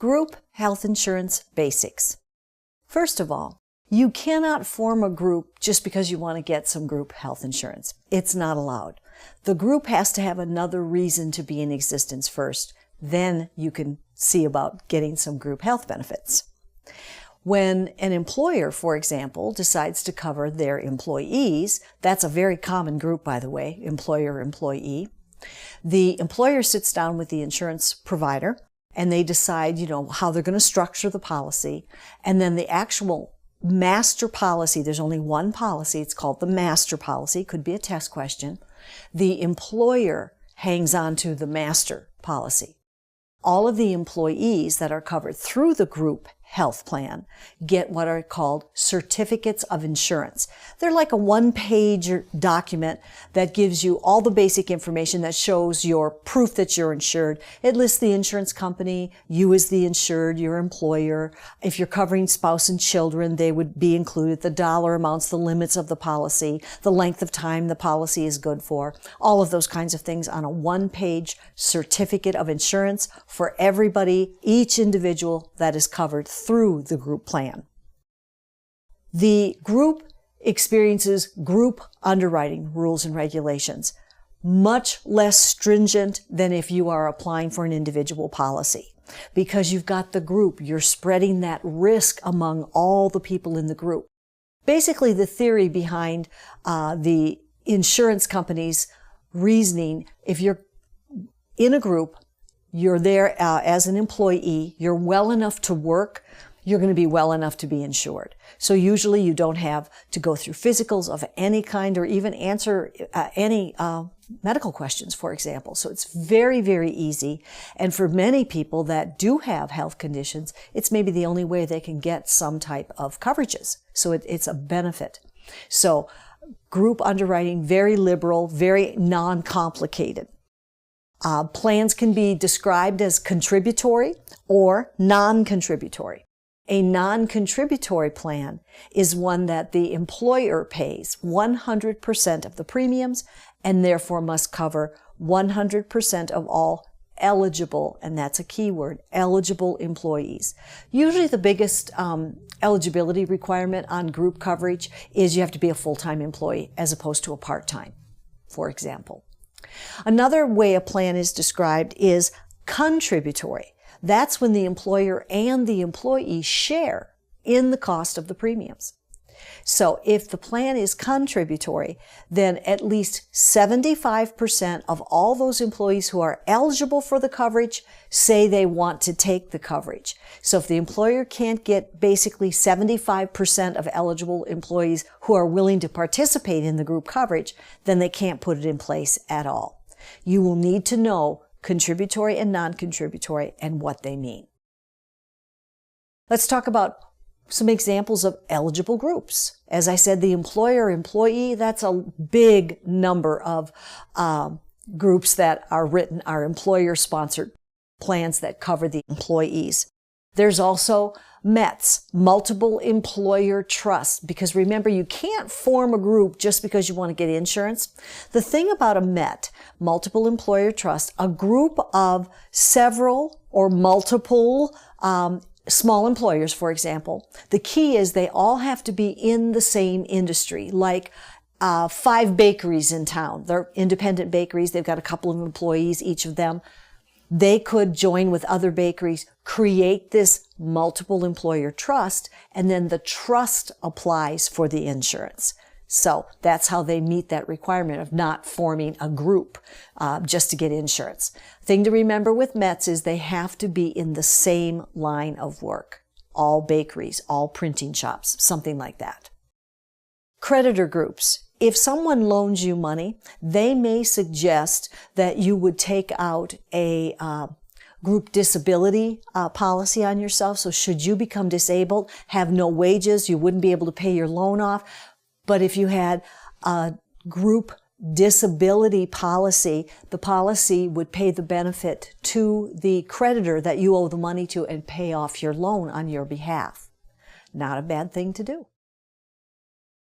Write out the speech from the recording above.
Group health insurance basics. First of all, you cannot form a group just because you want to get some group health insurance. It's not allowed. The group has to have another reason to be in existence first. Then you can see about getting some group health benefits. When an employer, for example, decides to cover their employees, that's a very common group, by the way, employer-employee. The employer sits down with the insurance provider and they decide, how they're going to structure the policy. And then the actual master policy, there's only one policy, it's called the master policy, could be a test question. The employer hangs on to the master policy. All of the employees that are covered through the group health plan get what are called certificates of insurance. They're like a one-page document that gives you all the basic information that shows your proof that you're insured. It lists the insurance company, you as the insured, your employer. If you're covering spouse and children, they would be included, the dollar amounts, the limits of the policy, the length of time the policy is good for, all of those kinds of things on a one-page certificate of insurance for everybody, each individual that is covered through the group plan. The group experiences group underwriting rules and regulations, much less stringent than if you are applying for an individual policy. Because you've got the group, you're spreading that risk among all the people in the group. Basically, the theory behind the insurance company's reasoning, if you're in a group, you're there as an employee, you're well enough to work, you're going to be well enough to be insured. So usually you don't have to go through physicals of any kind or even answer any medical questions, for example. So it's very, very easy. And for many people that do have health conditions, it's maybe the only way they can get some type of coverages. So it's a benefit. So group underwriting, very liberal, very non-complicated. Plans can be described as contributory or non-contributory. A non-contributory plan is one that the employer pays 100% of the premiums and therefore must cover 100% of all eligible, and that's a key word, eligible employees. Usually the biggest eligibility requirement on group coverage is you have to be a full-time employee as opposed to a part-time, for example. Another way a plan is described is contributory. That's when the employer and the employee share in the cost of the premiums. So if the plan is contributory, then at least 75% of all those employees who are eligible for the coverage say they want to take the coverage. So if the employer can't get basically 75% of eligible employees who are willing to participate in the group coverage, then they can't put it in place at all. You will need to know contributory and non-contributory and what they mean. Let's talk about some examples of eligible groups. As I said, the employer-employee, that's a big number of groups that are written, are employer-sponsored plans that cover the employees. There's also METs, multiple employer trust, because remember, you can't form a group just because you want to get insurance. The thing about a MET, multiple employer trust, a group of several or multiple small employers, for example, the key is they all have to be in the same industry, like 5 bakeries in town. They're independent bakeries. They've got a couple of employees, each of them. They could join with other bakeries, create this multiple employer trust, and then the trust applies for the insurance. So that's how they meet that requirement of not forming a group just to get insurance. Thing to remember with METs is they have to be in the same line of work. All bakeries, all printing shops, something like that. Creditor groups. If someone loans you money, they may suggest that you would take out a group disability policy on yourself. So should you become disabled, have no wages, you wouldn't be able to pay your loan off. But if you had a group disability policy, the policy would pay the benefit to the creditor that you owe the money to and pay off your loan on your behalf. Not a bad thing to do.